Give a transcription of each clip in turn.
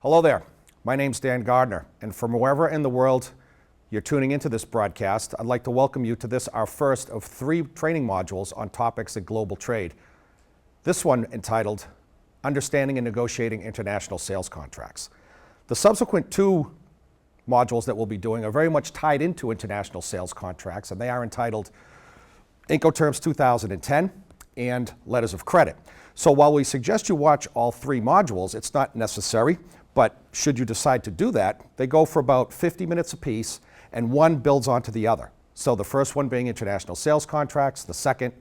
Hello there, my name's Dan Gardner, and from wherever in the world you're tuning into this broadcast, I'd like to welcome you to this, our first of 3 training modules on topics in global trade. This one entitled, Understanding and Negotiating International Sales Contracts. The subsequent 2 modules that we'll be doing are very much tied into international sales contracts, and they are entitled Incoterms 2010 and Letters of Credit. So while we suggest you watch all 3 modules, it's not necessary, but should you decide to do that, they go for about 50 minutes apiece, and one builds onto the other. So the first one being international sales contracts, the second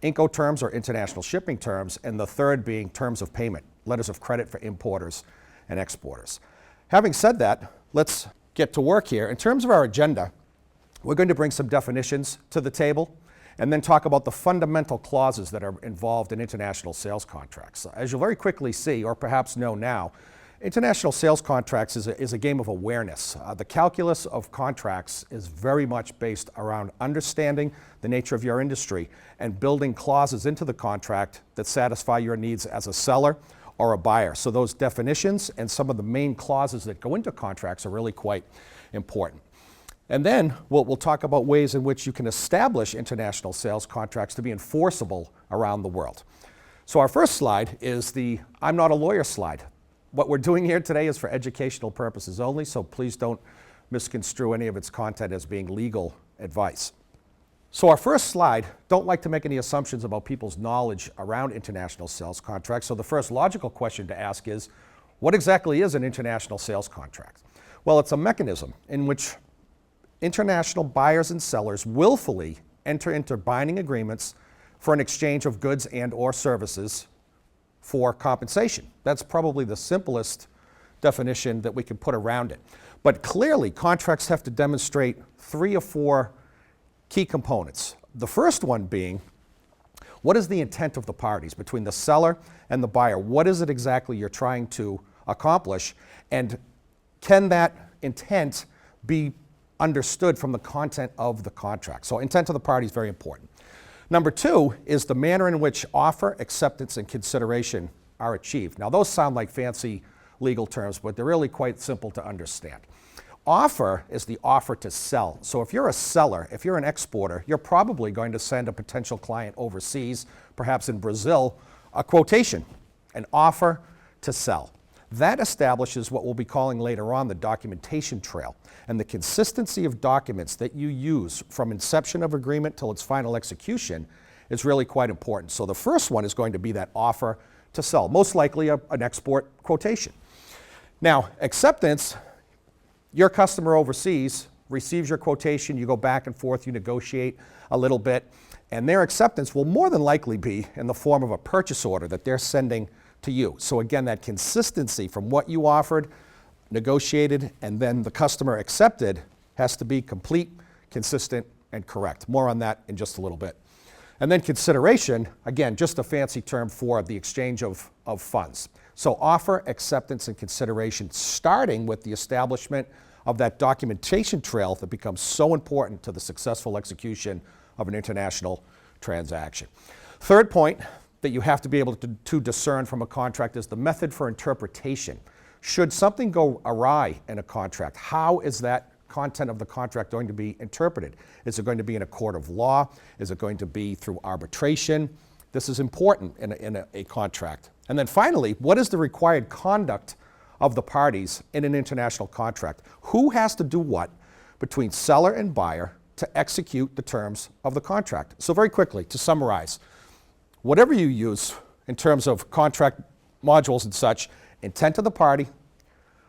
Incoterms or international shipping terms, and the third being terms of payment, letters of credit for importers and exporters. Having said that, let's get to work here. In terms of our agenda, we're going to bring some definitions to the table and then talk about the fundamental clauses that are involved in international sales contracts. As you'll very quickly see, or perhaps know now, international sales contracts is a game of awareness. The calculus of contracts is very much based around understanding the nature of your industry and building clauses into the contract that satisfy your needs as a seller or a buyer. So those definitions and some of the main clauses that go into contracts are really quite important. And then we'll talk about ways in which you can establish international sales contracts to be enforceable around the world. So our first slide is the I'm not a lawyer slide. What we're doing here today is for educational purposes only, so please don't misconstrue any of its content as being legal advice. So our first slide, don't like to make any assumptions about people's knowledge around international sales contracts, so the first logical question to ask is, what exactly is an international sales contract? Well, it's a mechanism in which international buyers and sellers willfully enter into binding agreements for an exchange of goods and or services for compensation. That's probably the simplest definition that we can put around it. But clearly, contracts have to demonstrate 3 or 4 key components. The first one being, what is the intent of the parties between the seller and the buyer? What is it exactly you're trying to accomplish? And can that intent be understood from the content of the contract? So intent of the party is very important. Number 2 is the manner in which offer, acceptance, and consideration are achieved. Now those sound like fancy legal terms, but they're really quite simple to understand. Offer is the offer to sell. So if you're a seller, if you're an exporter, you're probably going to send a potential client overseas, perhaps in Brazil, a quotation, an offer to sell. That establishes what we'll be calling later on the documentation trail. And the consistency of documents that you use from inception of agreement till its final execution is really quite important. So the first one is going to be that offer to sell, most likely an export quotation. Now, acceptance, your customer overseas receives your quotation, you go back and forth, you negotiate a little bit, and their acceptance will more than likely be in the form of a purchase order that they're sending to you. So again, that consistency from what you offered, negotiated, and then the customer accepted has to be complete, consistent, and correct. More on that in just a little bit. And then consideration, again, just a fancy term for the exchange of funds. So offer, acceptance, and consideration, starting with the establishment of that documentation trail that becomes so important to the successful execution of an international transaction. Third point that you have to be able to discern from a contract is the method for interpretation. Should something go awry in a contract, how is that content of the contract going to be interpreted? Is it going to be in a court of law? Is it going to be through arbitration? This is important in a contract. And then finally, what is the required conduct of the parties in an international contract? Who has to do what between seller and buyer to execute the terms of the contract? So very quickly, to summarize, whatever you use in terms of contract modules and such, intent of the party,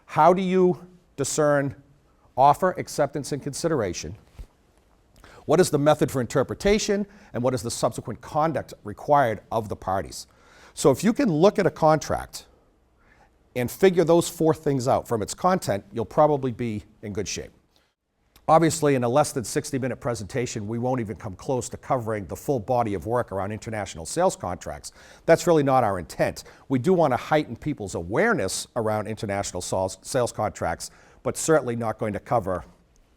how do you discern offer, acceptance, and consideration? What is the method for interpretation, and what is the subsequent conduct required of the parties? So if you can look at a contract and figure those 4 things out from its content, you'll probably be in good shape. Obviously, in a less than 60-minute presentation, we won't even come close to covering the full body of work around international sales contracts. That's really not our intent. We do want to heighten people's awareness around international sales contracts, but certainly not going to cover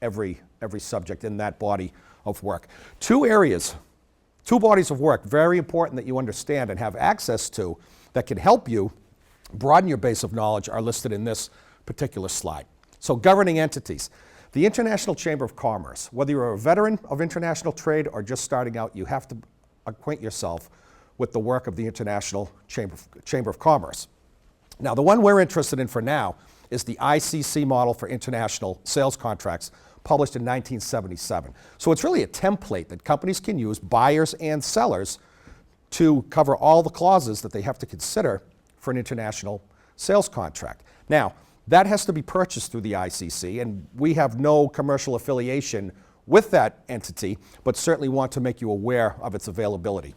every subject in that body of work. 2 areas, 2 bodies of work, very important that you understand and have access to, that can help you broaden your base of knowledge are listed in this particular slide. So governing entities. The International Chamber of Commerce, whether you're a veteran of international trade or just starting out, you have to acquaint yourself with the work of the International Chamber of Commerce. Now, the one we're interested in for now is the ICC model for international sales contracts, published in 1977. So it's really a template that companies can use, buyers and sellers, to cover all the clauses that they have to consider for an international sales contract. Now, that has to be purchased through the ICC, and we have no commercial affiliation with that entity, but certainly want to make you aware of its availability.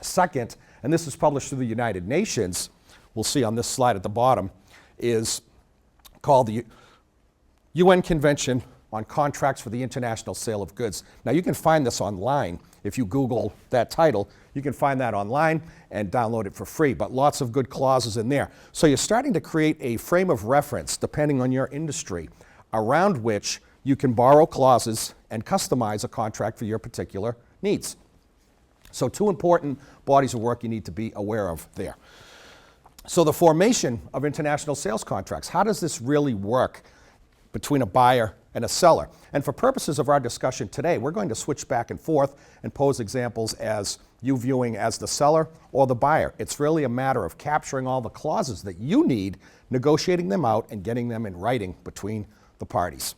Second, and this is published through the United Nations, we'll see on this slide at the bottom, is called the UN Convention on Contracts for the International Sale of Goods. Now, you can find this online. If you Google that title, you can find that online and download it for free, but lots of good clauses in there. So you're starting to create a frame of reference, depending on your industry, around which you can borrow clauses and customize a contract for your particular needs. So two important bodies of work you need to be aware of there. So the formation of international sales contracts, how does this really work between a buyer and a seller? And for purposes of our discussion today, we're going to switch back and forth and pose examples as you viewing as the seller or the buyer. It's really a matter of capturing all the clauses that you need, negotiating them out, and getting them in writing between the parties.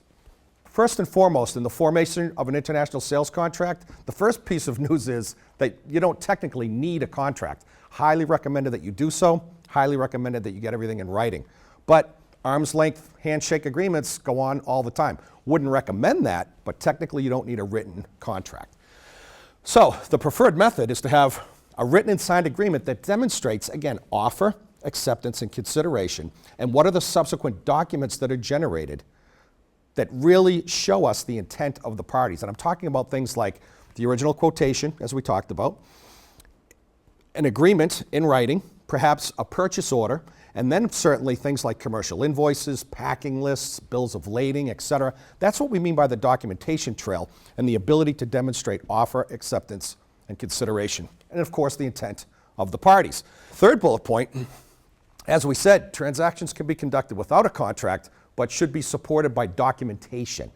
First and foremost, in the formation of an international sales contract, the first piece of news is that you don't technically need a contract. Highly recommended that you do so. Highly recommended that you get everything in writing. But arm's length handshake agreements go on all the time. Wouldn't recommend that, but technically you don't need a written contract. So the preferred method is to have a written and signed agreement that demonstrates, again, offer, acceptance, and consideration, and what are the subsequent documents that are generated that really show us the intent of the parties. And I'm talking about things like the original quotation, as we talked about, an agreement in writing, perhaps a purchase order, and then certainly things like commercial invoices, packing lists, bills of lading, etc. That's what we mean by the documentation trail and the ability to demonstrate offer, acceptance, and consideration. And of course, the intent of the parties. Third bullet point, as we said, transactions can be conducted without a contract, but should be supported by documentation.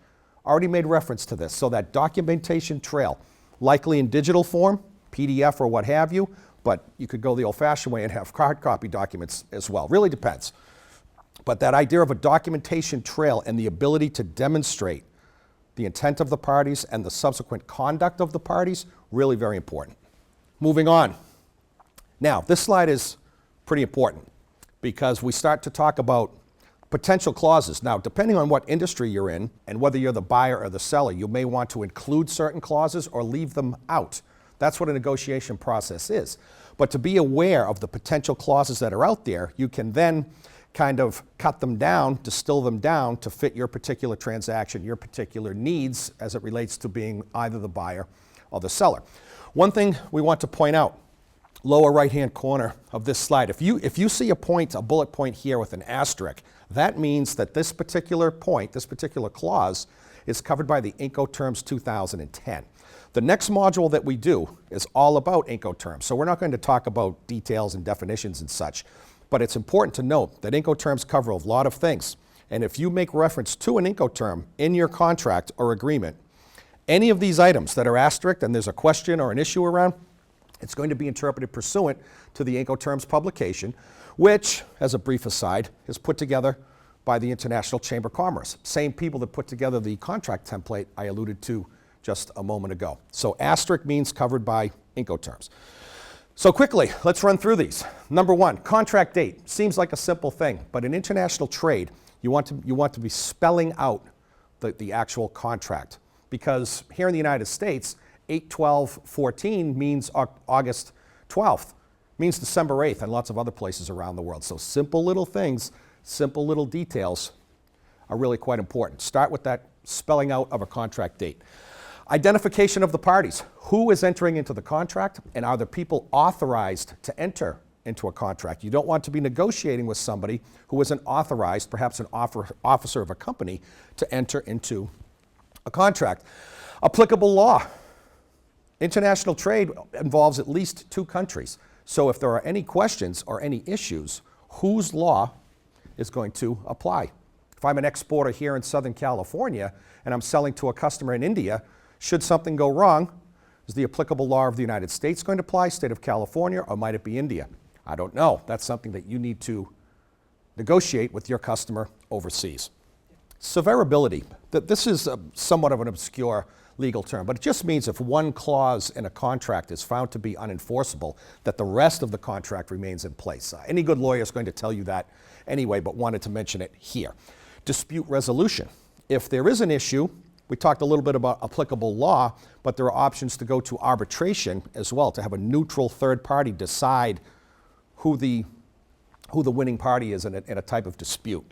Already made reference to this. So that documentation trail, likely in digital form, PDF or what have you, but you could go the old-fashioned way and have hard copy documents as well. Really depends. But that idea of a documentation trail and the ability to demonstrate the intent of the parties and the subsequent conduct of the parties, really very important. Moving on. Now, this slide is pretty important because we start to talk about potential clauses. Now, depending on what industry you're in and whether you're the buyer or the seller, you may want to include certain clauses or leave them out. That's what a negotiation process is. But to be aware of the potential clauses that are out there, you can then kind of cut them down, distill them down to fit your particular transaction, your particular needs as it relates to being either the buyer or the seller. One thing we want to point out, lower right-hand corner of this slide, if you see a bullet point here with an asterisk, that means that this particular point, this particular clause, is covered by the Incoterms 2010. The next module that we do is all about Incoterms, so we're not going to talk about details and definitions and such, but it's important to note that Incoterms cover a lot of things, and if you make reference to an Incoterm in your contract or agreement, any of these items that are asterisked and there's a question or an issue around, it's going to be interpreted pursuant to the Incoterms publication, which, as a brief aside, is put together by the International Chamber of Commerce. Same people that put together the contract template I alluded to just a moment ago. So asterisk means covered by Incoterms. So quickly, let's run through these. Number one, contract date. Seems like a simple thing, but in international trade, you want to be spelling out the actual contract. Because here in the United States, 8/12/14 means August 12th, means December 8th, and lots of other places around the world. So simple little things, simple little details are really quite important. Start with that spelling out of a contract date. Identification of the parties. Who is entering into the contract, and are the people authorized to enter into a contract? You don't want to be negotiating with somebody who isn't authorized, perhaps an officer of a company, to enter into a contract. Applicable law. International trade involves at least two countries. So if there are any questions or any issues, whose law is going to apply. If I'm an exporter here in Southern California and I'm selling to a customer in India, should something go wrong, is the applicable law of the United States going to apply, state of California, or might it be India? I don't know. That's something that you need to negotiate with your customer overseas. Severability. This is somewhat of an obscure legal term, but it just means if one clause in a contract is found to be unenforceable, that the rest of the contract remains in place. Any good lawyer is going to tell you that anyway, but wanted to mention it here. Dispute resolution. If there is an issue, we talked a little bit about applicable law, but there are options to go to arbitration as well, to have a neutral third party decide who the winning party is in a type of dispute.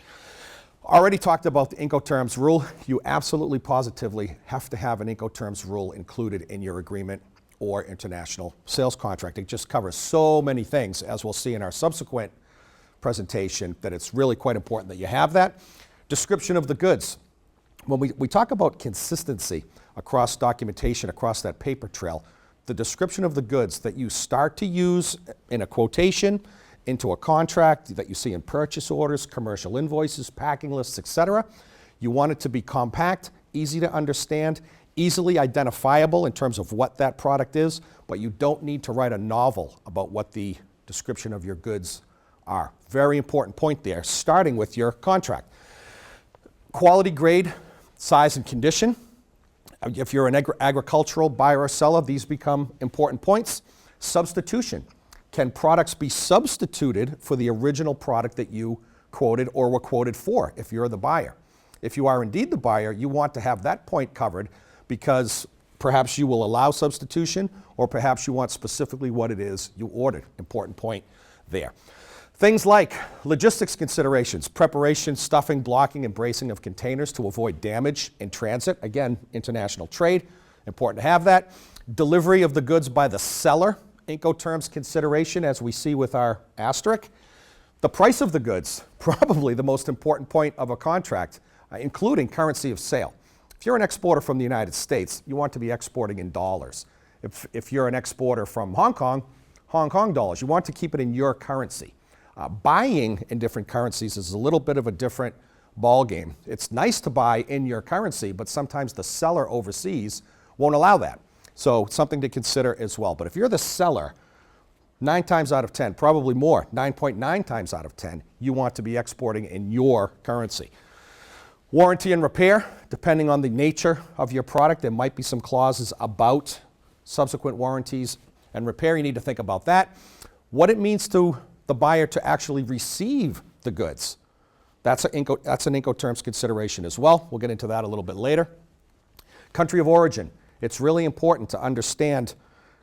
Already talked about the Incoterms rule. You absolutely positively have to have an Incoterms rule included in your agreement or international sales contract. It just covers so many things, as we'll see in our subsequent presentation, that it's really quite important that you have that. Description of the goods. When we talk about consistency across documentation, across that paper trail, the description of the goods that you start to use in a quotation, into a contract, that you see in purchase orders, commercial invoices, packing lists, etc. You want it to be compact, easy to understand, easily identifiable in terms of what that product is, but you don't need to write a novel about what the description of your goods are. Very important point there, starting with your contract. Quality, grade, size, and condition. If you're an agricultural buyer or seller, these become important points. Substitution. Can products be substituted for the original product that you quoted or were quoted for if you're the buyer? If you are indeed the buyer, you want to have that point covered because perhaps you will allow substitution or perhaps you want specifically what it is you ordered. Important point there. Things like logistics considerations, preparation, stuffing, blocking, and bracing of containers to avoid damage in transit. Again, international trade, important to have that. Delivery of the goods by the seller. Incoterms consideration, as we see with our asterisk. The price of the goods, probably the most important point of a contract, including currency of sale. If you're an exporter from the United States, you want to be exporting in dollars. If you're an exporter from Hong Kong, Hong Kong dollars. You want to keep it in your currency. Buying in different currencies is a little bit of a different ballgame. It's nice to buy in your currency, but sometimes the seller overseas won't allow that. So something to consider as well. But if you're the seller, 9 times out of 10, probably more, 9.9 times out of 10, you want to be exporting in your currency. Warranty and repair, depending on the nature of your product, there might be some clauses about subsequent warranties and repair. You need to think about that. What it means to the buyer to actually receive the goods. That's an Incoterms consideration as well. We'll get into that a little bit later. Country of origin. It's really important to understand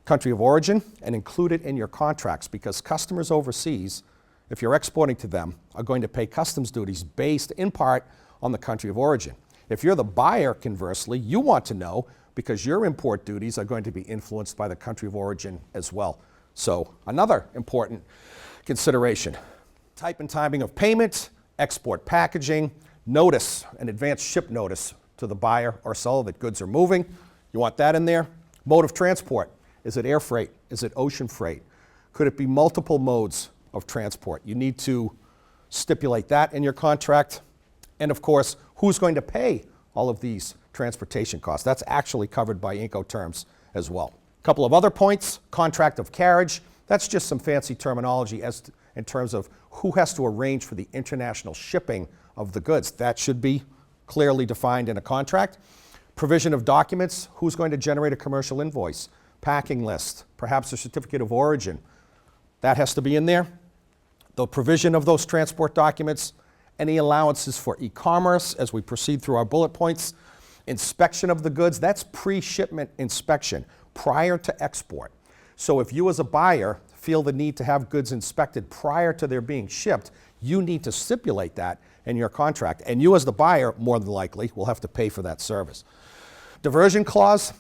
country of origin and include it in your contracts because customers overseas, if you're exporting to them, are going to pay customs duties based in part on the country of origin. If you're the buyer, conversely, you want to know because your import duties are going to be influenced by the country of origin as well. So another important consideration. Type and timing of payment, export packaging, notice, an advance ship notice to the buyer or seller that goods are moving. You want that in there. Mode of transport. Is it air freight? Is it ocean freight? Could it be multiple modes of transport? You need to stipulate that in your contract. And of course, who's going to pay all of these transportation costs? That's actually covered by Incoterms as well. A couple of other points. Contract of carriage. That's just some fancy terminology in terms of who has to arrange for the international shipping of the goods. That should be clearly defined in a contract. Provision of documents, who's going to generate a commercial invoice, packing list, perhaps a certificate of origin. That has to be in there. The provision of those transport documents, any allowances for e-commerce as we proceed through our bullet points. Inspection of the goods, that's pre-shipment inspection prior to export. So if you as a buyer feel the need to have goods inspected prior to their being shipped, you need to stipulate that in your contract. And you as the buyer, more than likely, will have to pay for that service. Diversion clause,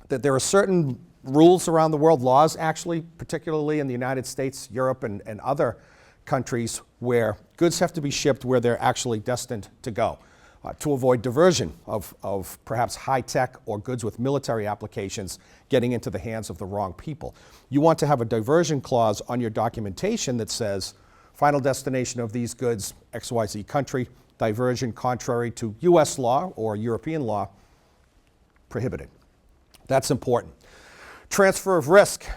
that there are certain rules around the world, laws actually, particularly in the United States, Europe, and other countries where goods have to be shipped where they're actually destined to go. To avoid diversion of perhaps high-tech or goods with military applications getting into the hands of the wrong people. You want to have a diversion clause on your documentation that says, Final destination of these goods, XYZ country. Diversion contrary to US law or European law, prohibited. That's important. Transfer of risk.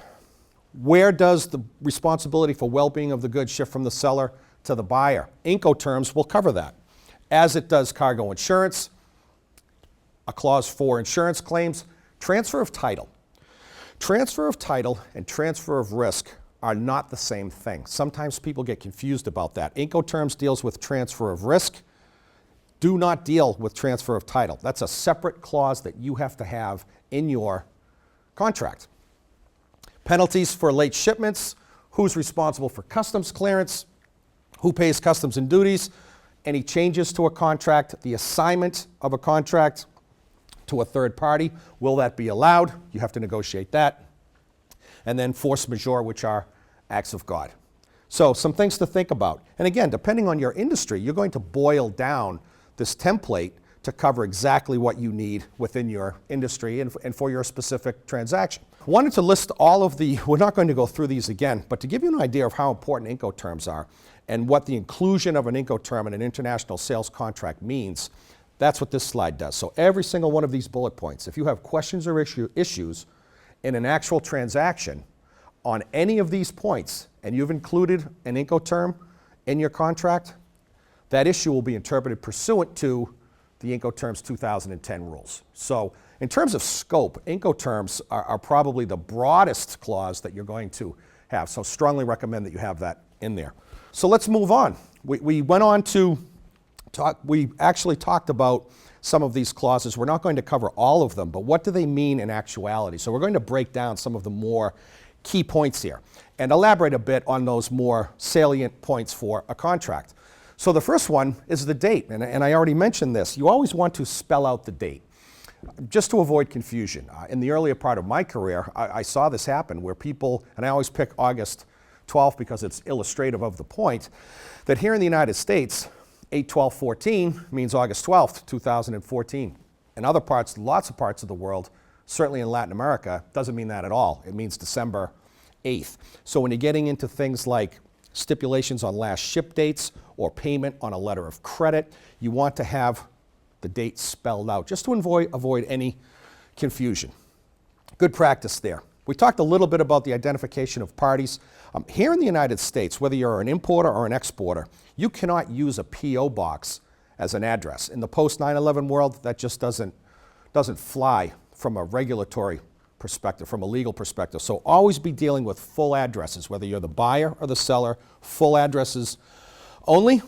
Where does the responsibility for well-being of the goods shift from the seller to the buyer? Incoterms will cover that, as it does cargo insurance, a clause for insurance claims. Transfer of title. Transfer of title and transfer of risk are not the same thing. Sometimes people get confused about that. Incoterms deals with transfer of risk. Do not deal with transfer of title. That's a separate clause that you have to have in your contract. Penalties for late shipments. Who's responsible for customs clearance? Who pays customs and duties? Any changes to a contract? The assignment of a contract to a third party. Will that be allowed? You have to negotiate that. And then force majeure, which are acts of God. So some things to think about. And again, depending on your industry, you're going to boil down this template to cover exactly what you need within your industry and for your specific transaction. I wanted to list all of the, we're not going to go through these again, but to give you an idea of how important Incoterms are and what the inclusion of an Incoterm in an international sales contract means, that's what this slide does. So every single one of these bullet points, if you have questions or issues in an actual transaction on any of these points, and you've included an Incoterm in your contract, that issue will be interpreted pursuant to the Incoterms 2010 rules. So in terms of scope, Incoterms are probably the broadest clause that you're going to have. So strongly recommend that you have that in there. So let's move on. We went on to talk, we actually talked about some of these clauses. We're not going to cover all of them, but what do they mean in actuality? So we're going to break down some of the more key points here and elaborate a bit on those more salient points for a contract. So the first one is the date, and I already mentioned this. You always want to spell out the date, just to avoid confusion. In the earlier part of my career, I saw this happen where people, and I always pick August 12th because it's illustrative of the point, that here in the United States, 8/12/14 means August 12th, 2014. In other parts, lots of parts of the world, certainly in Latin America, doesn't mean that at all. It means December 8th. So when you're getting into things like stipulations on last ship dates or payment on a letter of credit, you want to have the date spelled out just to avoid any confusion. Good practice there. We talked a little bit about the identification of parties. Here in the United States, whether you're an importer or an exporter, you cannot use a P.O. box as an address. In the post-9/11 world, that just doesn't fly from a regulatory perspective, from a legal perspective. So always be dealing with full addresses, whether you're the buyer or the seller, full addresses only.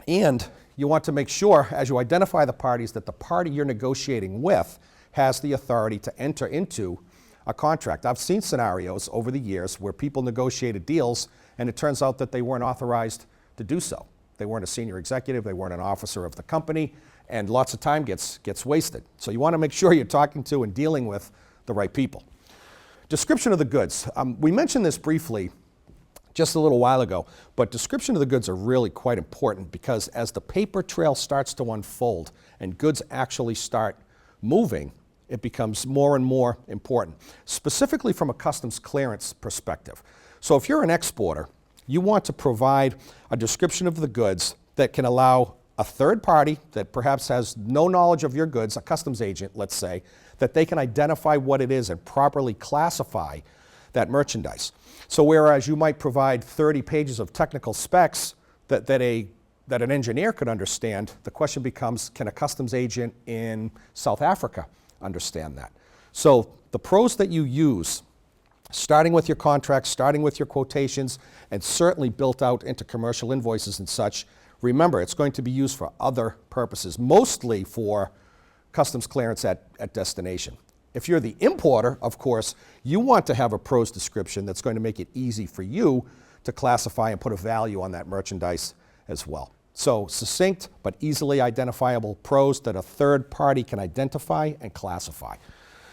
And you want to make sure, as you identify the parties, that the party you're negotiating with has the authority to enter into a contract. I've seen scenarios over the years where people negotiated deals and it turns out that they weren't authorized to do so. They weren't a senior executive, they weren't an officer of the company, and lots of time gets wasted. So you want to make sure you're talking to and dealing with the right people. Description of the goods. We mentioned this briefly just a little while ago, but description of the goods are really quite important because as the paper trail starts to unfold and goods actually start moving, it becomes more and more important, specifically from a customs clearance perspective. So if you're an exporter, you want to provide a description of the goods that can allow a third party that perhaps has no knowledge of your goods, a customs agent, let's say, that they can identify what it is and properly classify that merchandise. So whereas you might provide 30 pages of technical specs that an engineer could understand, the question becomes, can a customs agent in South Africa understand that? So the pros that you use, starting with your contracts, starting with your quotations, and certainly built out into commercial invoices and such, remember, it's going to be used for other purposes, mostly for customs clearance at destination. If you're the importer, of course, you want to have a pros description that's going to make it easy for you to classify and put a value on that merchandise as well. So succinct but easily identifiable pros that a third party can identify and classify.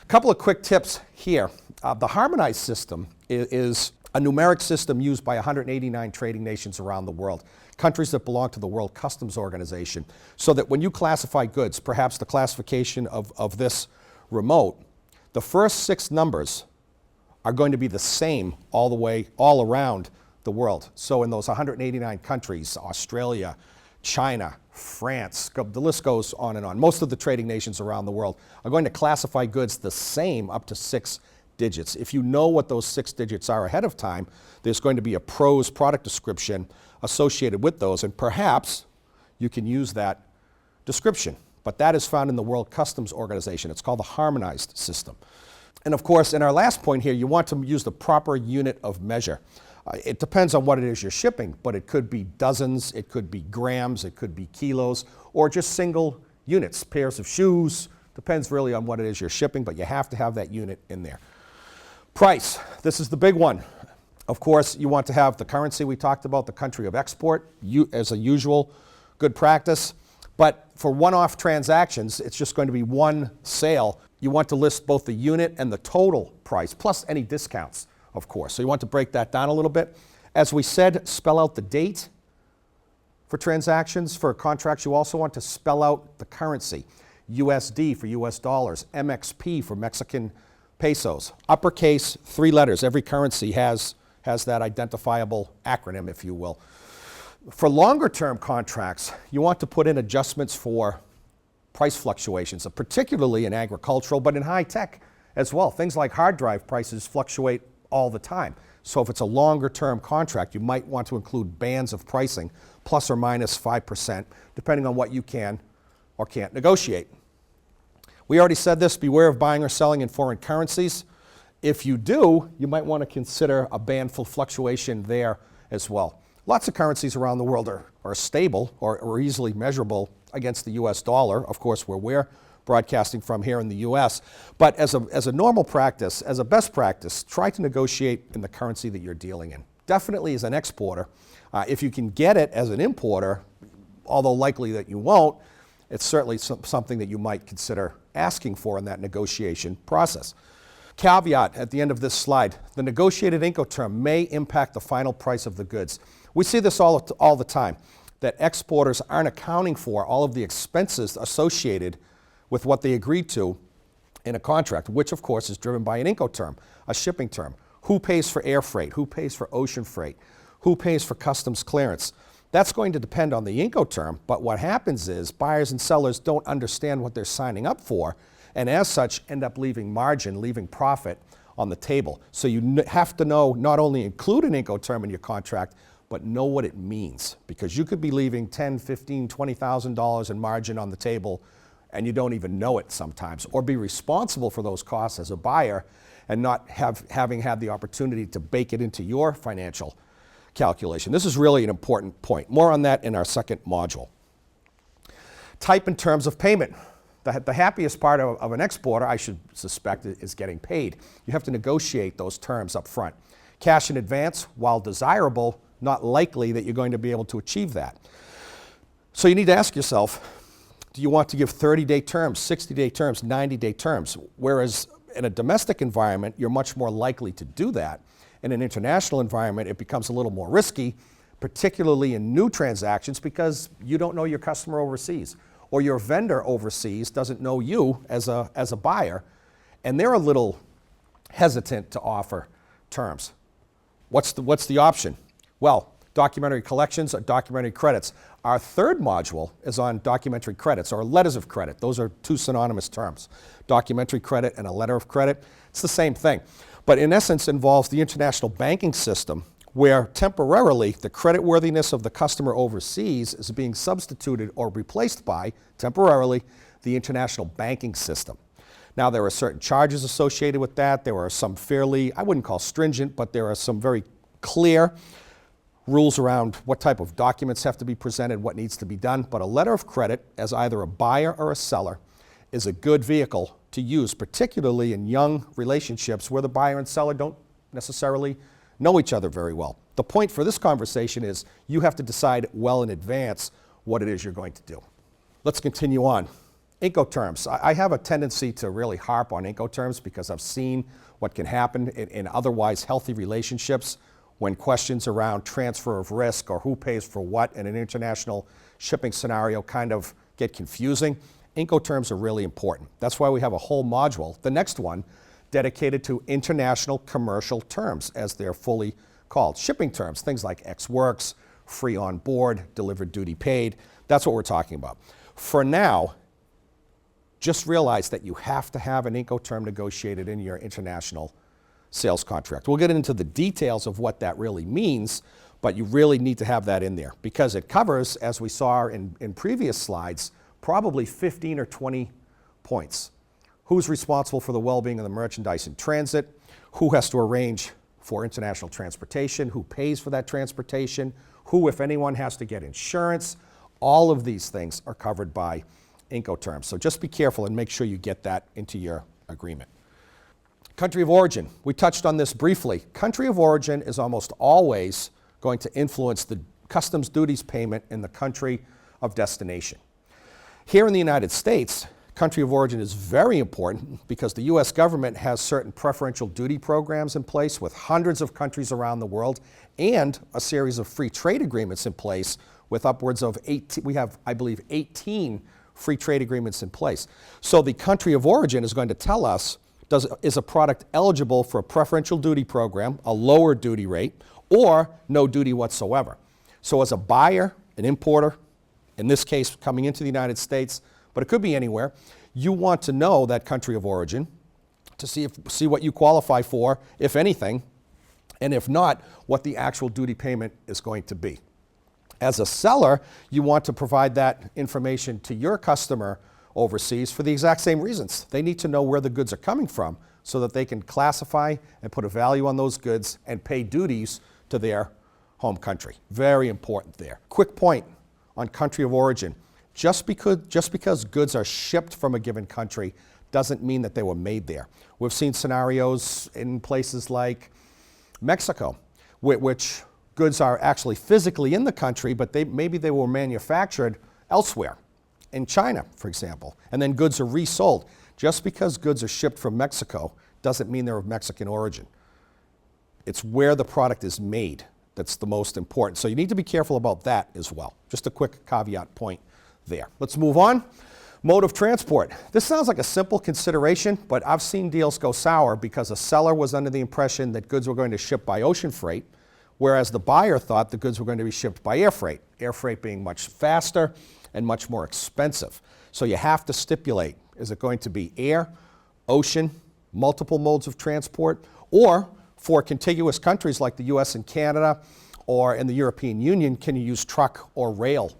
A couple of quick tips here. The harmonized system is a numeric system used by 189 trading nations around the world, countries that belong to the World Customs Organization, so that when you classify goods, perhaps the classification of this remote, the first 6 numbers are going to be the same all around the world. So in those 189 countries, Australia, China, France, the list goes on and on. Most of the trading nations around the world are going to classify goods the same up to 6 digits. If you know what those 6 digits are ahead of time, there's going to be a prose product description associated with those, and perhaps you can use that description. But that is found in the World Customs Organization. It's called the harmonized system. And of course, in our last point here, you want to use the proper unit of measure. It depends on what it is you're shipping, but it could be dozens, it could be grams, it could be kilos, or just single units, pairs of shoes. Depends really on what it is you're shipping, but you have to have that unit in there. Price, this is the big one. Of course, you want to have the currency we talked about, the country of export, as a usual good practice. But for one-off transactions, it's just going to be one sale. You want to list both the unit and the total price, plus any discounts, of course. So you want to break that down a little bit. As we said, spell out the date for transactions. For contracts, you also want to spell out the currency. USD for US dollars, MXP for Mexican pesos. Uppercase, 3 letters. Every currency has that identifiable acronym, if you will. For longer term contracts, you want to put in adjustments for price fluctuations, particularly in agricultural, but in high tech as well. Things like hard drive prices fluctuate all the time. So if it's a longer term contract, you might want to include bands of pricing, plus or minus 5%, depending on what you can or can't negotiate. We already said this, beware of buying or selling in foreign currencies. If you do, you might want to consider a bandful fluctuation there as well. Lots of currencies around the world are stable or easily measurable against the US dollar, of course, where we're broadcasting from here in the US. But as a normal practice, as a best practice, try to negotiate in the currency that you're dealing in. Definitely as an exporter. If you can get it as an importer, although likely that you won't, it's certainly something that you might consider asking for in that negotiation process. Caveat at the end of this slide, the negotiated Incoterm may impact the final price of the goods. We see this all the time, that exporters aren't accounting for all of the expenses associated with what they agreed to in a contract, which of course is driven by an Incoterm, a shipping term. Who pays for air freight? Who pays for ocean freight? Who pays for customs clearance? That's going to depend on the Incoterm, but what happens is buyers and sellers don't understand what they're signing up for, and as such end up leaving margin, leaving profit on the table. So you have to know, not only include an Incoterm in your contract, but know what it means, because you could be leaving $10,000, $15,000, $20,000 in margin on the table and you don't even know it sometimes, or be responsible for those costs as a buyer and not having had the opportunity to bake it into your financial calculation. This is really an important point. More on that in our second module. Type and terms of payment. The happiest part of an exporter, I should suspect, is getting paid. You have to negotiate those terms up front. Cash in advance, while desirable, not likely that you're going to be able to achieve that. So you need to ask yourself, do you want to give 30-day terms, 60-day terms, 90-day terms? Whereas in a domestic environment, you're much more likely to do that. In an international environment, it becomes a little more risky, particularly in new transactions, because you don't know your customer overseas, or your vendor overseas doesn't know you as a buyer, and they're a little hesitant to offer terms. What's the option? Well, documentary collections or documentary credits. Our third module is on documentary credits, or letters of credit. Those are 2 synonymous terms. Documentary credit and a letter of credit. It's the same thing, but in essence involves the international banking system, where temporarily the creditworthiness of the customer overseas is being substituted or replaced by, temporarily, the international banking system. Now, there are certain charges associated with that. There are some fairly, I wouldn't call stringent, but there are some very clear rules around what type of documents have to be presented, what needs to be done. But a letter of credit, as either a buyer or a seller, is a good vehicle to use, particularly in young relationships where the buyer and seller don't necessarily know each other very well. The point for this conversation is you have to decide well in advance what it is you're going to do. Let's continue on. Incoterms. I have a tendency to really harp on Incoterms because I've seen what can happen in otherwise healthy relationships when questions around transfer of risk or who pays for what in an international shipping scenario kind of get confusing. Incoterms are really important. That's why we have a whole module, the next one, dedicated to international commercial terms, as they're fully called. Shipping terms, things like ex works, free on board, delivered duty paid. That's what we're talking about. For now, just realize that you have to have an Incoterm negotiated in your international sales contract. We'll get into the details of what that really means, but you really need to have that in there because it covers, as we saw in previous slides, probably 15 or 20 points. Who's responsible for the well-being of the merchandise in transit? Who has to arrange for international transportation? Who pays for that transportation? Who, if anyone, has to get insurance? All of these things are covered by Incoterms. So just be careful and make sure you get that into your agreement. Country of origin. We touched on this briefly. Country of origin is almost always going to influence the customs duties payment in the country of destination. Here in the United States, country of origin is very important because the U.S. government has certain preferential duty programs in place with hundreds of countries around the world and a series of free trade agreements in place with upwards of 18, we have, I believe, 18 free trade agreements in place. So the country of origin is going to tell us, is a product eligible for a preferential duty program, a lower duty rate, or no duty whatsoever. So as a buyer, an importer, in this case coming into the United States, but it could be anywhere, you want to know that country of origin to see what you qualify for, if anything, and if not, what the actual duty payment is going to be. As a seller, you want to provide that information to your customer overseas for the exact same reasons. They need to know where the goods are coming from so that they can classify and put a value on those goods and pay duties to their home country. Very important there. Quick point on country of origin. Just because goods are shipped from a given country doesn't mean that they were made there. We've seen scenarios in places like Mexico, which goods are actually physically in the country, but maybe they were manufactured elsewhere, in China, for example, and then goods are resold. Just because goods are shipped from Mexico doesn't mean they're of Mexican origin. It's where the product is made that's the most important. So you need to be careful about that as well. Just a quick caveat point there. Let's move on. Mode of transport. This sounds like a simple consideration, but I've seen deals go sour because a seller was under the impression that goods were going to ship by ocean freight, whereas the buyer thought the goods were going to be shipped by air freight being much faster and much more expensive. So you have to stipulate, is it going to be air, ocean, multiple modes of transport, or for contiguous countries like the US and Canada or in the European Union, can you use truck or rail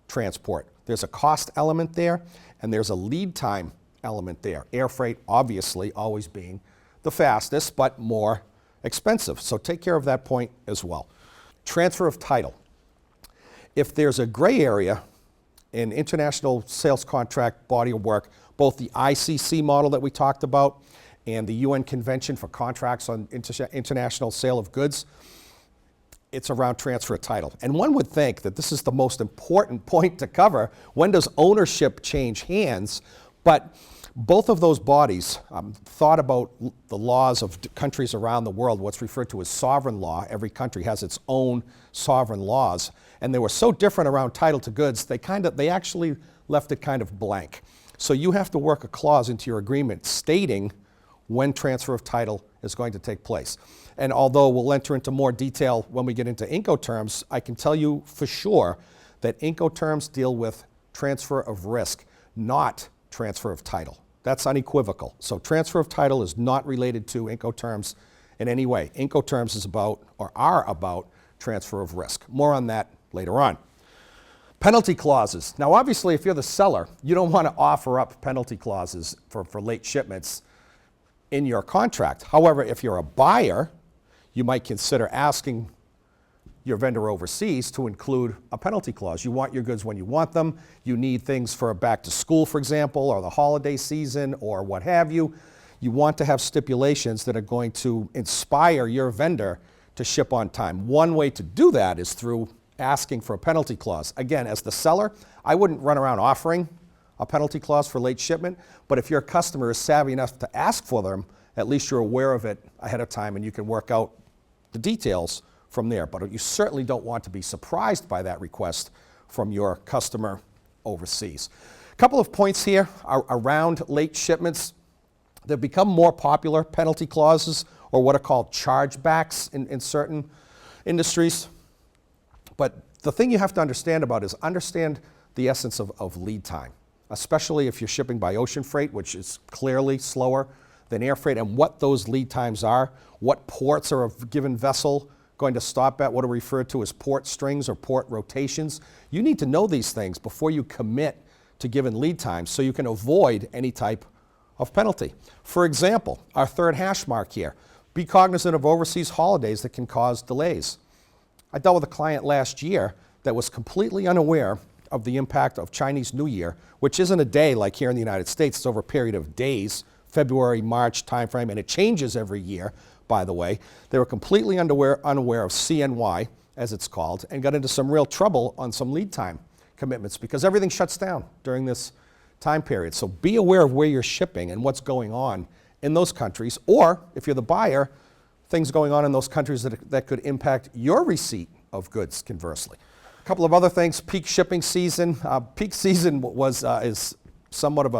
transport? There's a cost element there, and there's a lead time element there. Air freight, obviously, always being the fastest, but more expensive. So take care of that point as well. Transfer of title. If there's a gray area in international sales contract body of work, both the ICC model that we talked about and the UN Convention for Contracts on International Sale of Goods, it's around transfer of title. And one would think that this is the most important point to cover. When does ownership change hands? But both of those bodies thought about the laws of countries around the world, what's referred to as sovereign law. Every country has its own sovereign laws. And they were so different around title to goods, they actually left it kind of blank. So you have to work a clause into your agreement stating when transfer of title is going to take place. And although we'll enter into more detail when we get into Incoterms, I can tell you for sure that Incoterms deal with transfer of risk, not transfer of title. That's unequivocal. So transfer of title is not related to Incoterms in any way. Incoterms is about, or are about, transfer of risk. More on that later on. Penalty clauses. Now obviously if you're the seller, you don't want to offer up penalty clauses for late shipments in your contract. However, if you're a buyer, you might consider asking your vendor overseas to include a penalty clause. You want your goods when you want them. You need things for back to school, for example, or the holiday season, or what have you. You want to have stipulations that are going to inspire your vendor to ship on time. One way to do that is through asking for a penalty clause. Again, as the seller, I wouldn't run around offering a penalty clause for late shipment, but if your customer is savvy enough to ask for them, at least you're aware of it ahead of time and you can work out the details from there. But you certainly don't want to be surprised by that request from your customer overseas. A couple of points here around late shipments. They've become more popular, penalty clauses, or what are called chargebacks in certain industries. But the thing you have to understand about is understand the essence of lead time, especially if you're shipping by ocean freight, which is clearly slower than air freight, and what those lead times are, what ports are a given vessel going to stop at, what are referred to as port strings or port rotations. You need to know these things before you commit to given lead times so you can avoid any type of penalty. For example, our third hash mark here, be cognizant of overseas holidays that can cause delays. I dealt with a client last year that was completely unaware of the impact of Chinese New Year, which isn't a day like here in the United States. It's over a period of days, February, March timeframe, and it changes every year, by the way. They were completely unaware of CNY, as it's called, and got into some real trouble on some lead time commitments because everything shuts down during this time period. So be aware of where you're shipping and what's going on in those countries, or if you're the buyer, things going on in those countries that could impact your receipt of goods conversely. A couple of other things, peak shipping season. Peak season is somewhat of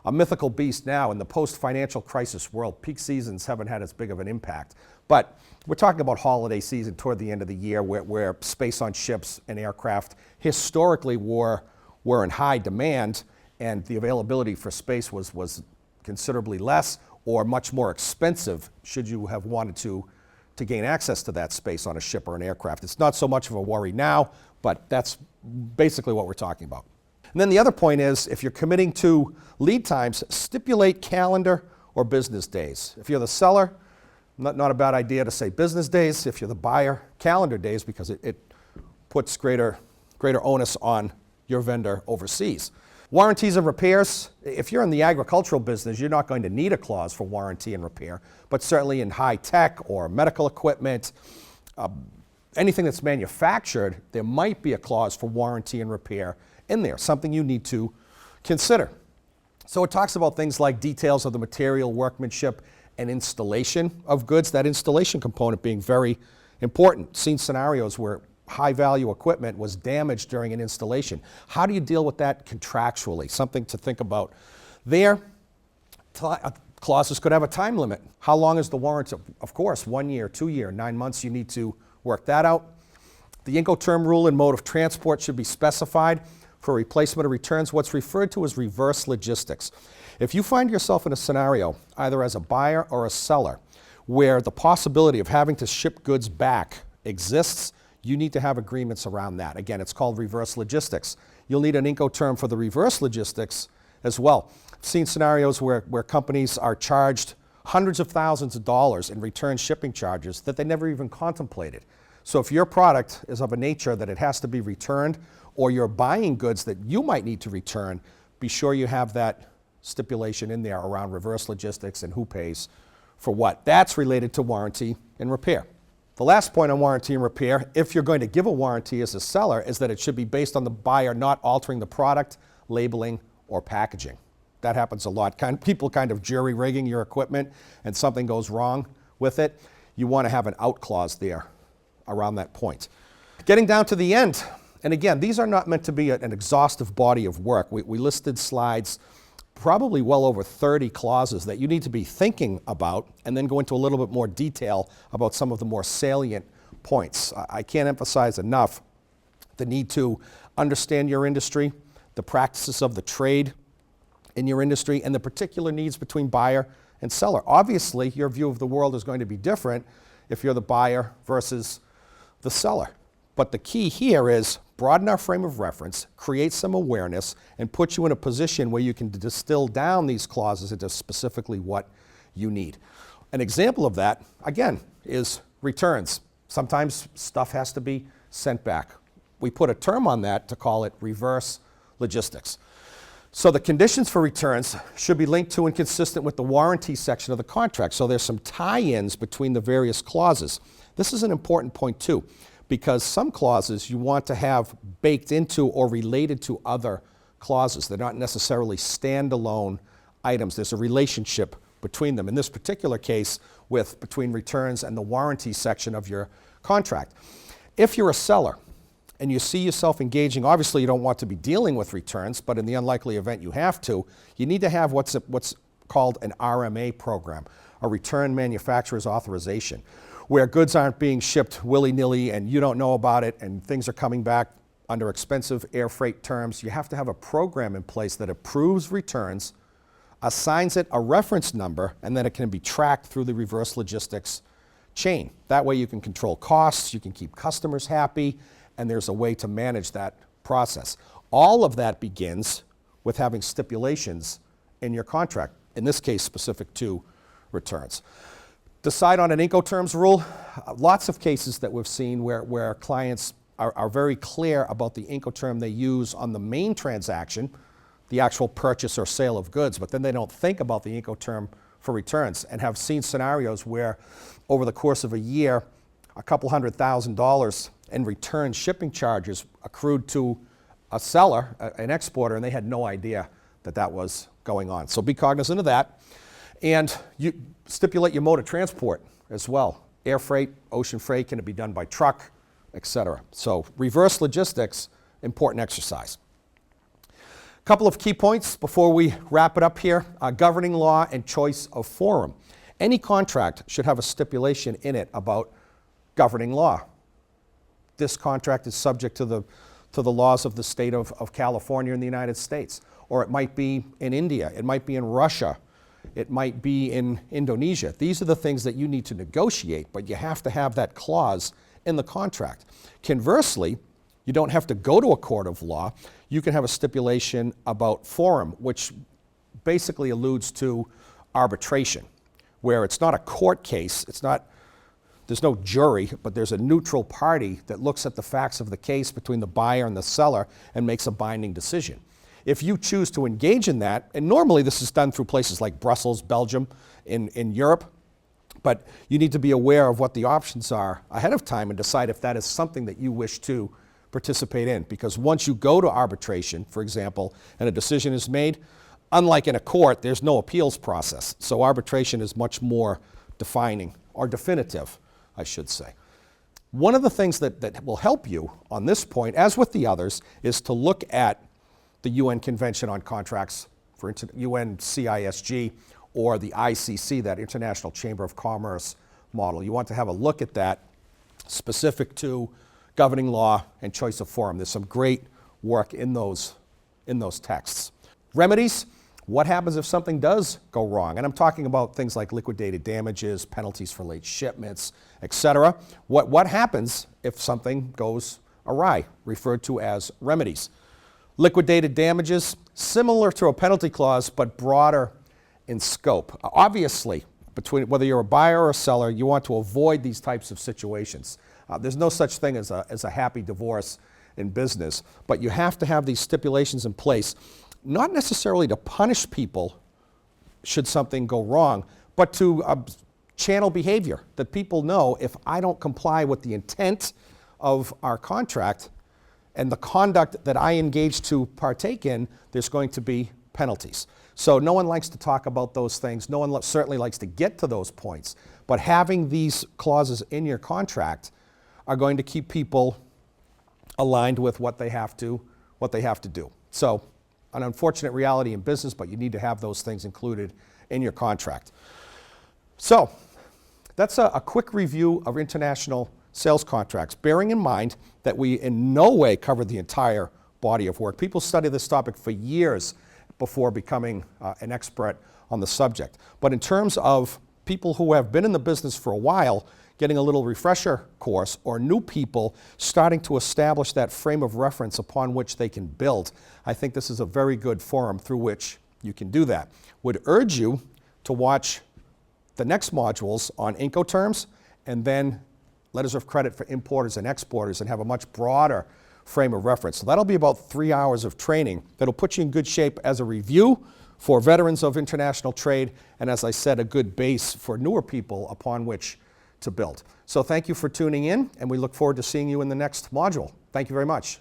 a mythical beast now in the post-financial crisis world. Peak seasons haven't had as big of an impact. But we're talking about holiday season toward the end of the year where space on ships and aircraft historically were in high demand, and the availability for space was considerably less or much more expensive should you have wanted to gain access to that space on a ship or an aircraft. It's not so much of a worry now, but that's basically what we're talking about. And then the other point is, if you're committing to lead times, stipulate calendar or business days. If you're the seller, not a bad idea to say business days. If you're the buyer, calendar days, because it puts greater onus on your vendor overseas. Warranties and repairs. If you're in the agricultural business, you're not going to need a clause for warranty and repair, but certainly in high tech or medical equipment, anything that's manufactured, there might be a clause for warranty and repair in there, something you need to consider. So it talks about things like details of the material, workmanship, and installation of goods, that installation component being very important. Seen scenarios where high-value equipment was damaged during an installation. How do you deal with that contractually? Something to think about there. Clauses could have a time limit. How long is the warranty? Of course, 1 year, 2 year, 9 months, you need to work that out. The Incoterm rule and mode of transport should be specified for replacement or returns, what's referred to as reverse logistics. If you find yourself in a scenario, either as a buyer or a seller, where the possibility of having to ship goods back exists, you need to have agreements around that. Again, it's called reverse logistics. You'll need an Incoterm for the reverse logistics as well. I've seen scenarios where companies are charged hundreds of thousands of dollars in return shipping charges that they never even contemplated. So if your product is of a nature that it has to be returned, or you're buying goods that you might need to return, be sure you have that stipulation in there around reverse logistics and who pays for what. That's related to warranty and repair. The last point on warranty and repair, if you're going to give a warranty as a seller, is that it should be based on the buyer not altering the product, labeling, or packaging. That happens a lot. People kind of jury-rigging your equipment and something goes wrong with it. You want to have an out clause there around that point. Getting down to the end, and again, these are not meant to be an exhaustive body of work. We listed slides, probably well over 30 clauses that you need to be thinking about, and then go into a little bit more detail about some of the more salient points. I can't emphasize enough the need to understand your industry, the practices of the trade in your industry, and the particular needs between buyer and seller. Obviously, your view of the world is going to be different if you're the buyer versus the seller. But the key here is broaden our frame of reference, create some awareness, and put you in a position where you can distill down these clauses into specifically what you need. An example of that, again, is returns. Sometimes stuff has to be sent back. We put a term on that to call it reverse logistics. So the conditions for returns should be linked to and consistent with the warranty section of the contract. So there's some tie-ins between the various clauses. This is an important point too, because some clauses you want to have baked into or related to other clauses. They're not necessarily standalone items. There's a relationship between them. In this particular case, between returns and the warranty section of your contract. If you're a seller and you see yourself engaging, obviously you don't want to be dealing with returns, but in the unlikely event you have to, you need to have what's called an RMA program, a Return Manufacturer's Authorization, where goods aren't being shipped willy-nilly and you don't know about it and things are coming back under expensive air freight terms. You have to have a program in place that approves returns, assigns it a reference number, and then it can be tracked through the reverse logistics chain. That way you can control costs, you can keep customers happy, and there's a way to manage that process. All of that begins with having stipulations in your contract, in this case specific to returns. Decide on an Incoterms rule. Lots of cases that we've seen where clients are very clear about the Incoterm they use on the main transaction, the actual purchase or sale of goods, but then they don't think about the Incoterm for returns, and have seen scenarios where over the course of a year, a couple $100,000 in return shipping charges accrued to a seller, an exporter, and they had no idea that that was going on. So be cognizant of that. And you stipulate your mode of transport as well. Air freight, ocean freight, can it be done by truck, etc. So reverse logistics, important exercise. A couple of key points before we wrap it up here. Governing law and choice of forum. Any contract should have a stipulation in it about governing law. This contract is subject to the laws of the state of California in the United States. Or it might be in India, it might be in Russia, it might be in Indonesia. These are the things that you need to negotiate, but you have to have that clause in the contract. Conversely, you don't have to go to a court of law. You can have a stipulation about forum, which basically alludes to arbitration, where it's not a court case, there's no jury, but there's a neutral party that looks at the facts of the case between the buyer and the seller and makes a binding decision. If you choose to engage in that, and normally this is done through places like Brussels, Belgium, in Europe, but you need to be aware of what the options are ahead of time and decide if that is something that you wish to participate in. Because once you go to arbitration, for example, and a decision is made, unlike in a court, there's no appeals process. So arbitration is much more defining, or definitive, I should say. One of the things that will help you on this point, as with the others, is to look at the UN Convention on Contracts for UNCISG, or the ICC, that International Chamber of Commerce model. You want to have a look at that specific to governing law and choice of forum. There's some great work in those texts. Remedies. What happens if something does go wrong? And I'm talking about things like liquidated damages, penalties for late shipments, etc. What happens if something goes awry, referred to as remedies? Liquidated damages, similar to a penalty clause, but broader in scope. Obviously, between whether you're a buyer or a seller, you want to avoid these types of situations. There's no such thing as a happy divorce in business, but you have to have these stipulations in place, not necessarily to punish people should something go wrong, but to channel behavior, that people know if I don't comply with the intent of our contract and the conduct that I engage to partake in, there's going to be penalties. So no one likes to talk about those things. No one certainly likes to get to those points. But having these clauses in your contract are going to keep people aligned with what they have to do. So an unfortunate reality in business, but you need to have those things included in your contract. So that's a quick review of international sales contracts, bearing in mind that we in no way cover the entire body of work. People study this topic for years before becoming an expert on the subject. But in terms of people who have been in the business for a while, getting a little refresher course, or new people starting to establish that frame of reference upon which they can build, I think this is a very good forum through which you can do that. Would urge you to watch the next modules on Incoterms, and then letters of credit for importers and exporters, and have a much broader frame of reference. So that'll be about 3 hours of training that'll put you in good shape as a review for veterans of international trade, and as I said, a good base for newer people upon which to build. So thank you for tuning in, and we look forward to seeing you in the next module. Thank you very much.